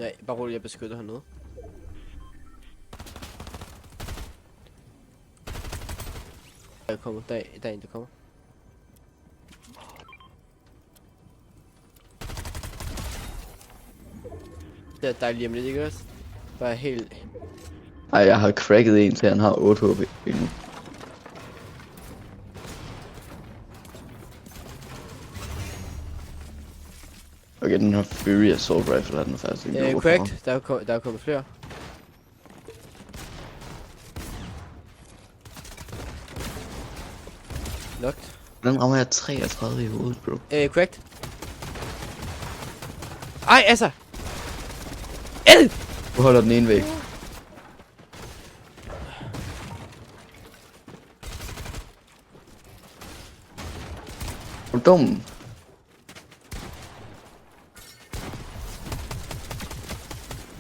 Ja, bare roligt, jeg beskytter hernede. Der kommer, der er en, der kommer. Der er lige om lidt, ikke også? Bare helt... Ej, jeg har cracket en til, han har 8 HP nu. Okay, den her Fury Assault Rifle er den faktisk ikke over for. Cracked. Der er kommet flere. Knocked. Den rammer jeg 33 i hovedet, bro. Cracked. Ej, altså! Ed! Du holder den ene væg. Du er dum.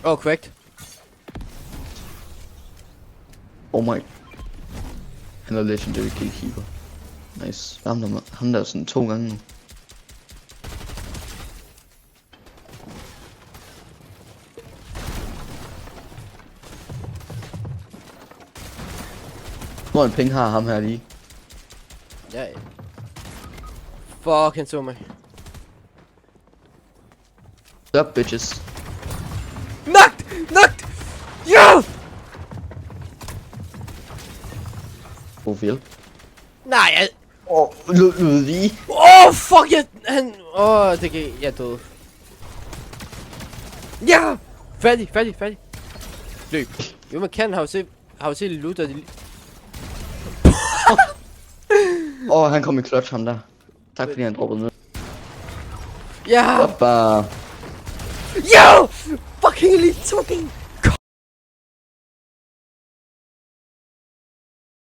Oh, cracked. Oh my. Han er legendary killkeeper. Nice. Ham der er sådan 2 gange nu. Hvor en ping har ham her lige. Ja. Fuck, han så mig. Stop, bitches. Knocked! Knocked! Jo! God hjælp. Nej, jeg... Lød lige. Fuck, det gik... Jeg døde. Ja! Færdig. Løb. Jo, man kan. Har jo set Luther, de... Han kom i clutch, ham der. Tak fordi han droppede ned. Ja! Bare... Yo! Fucking elite talking!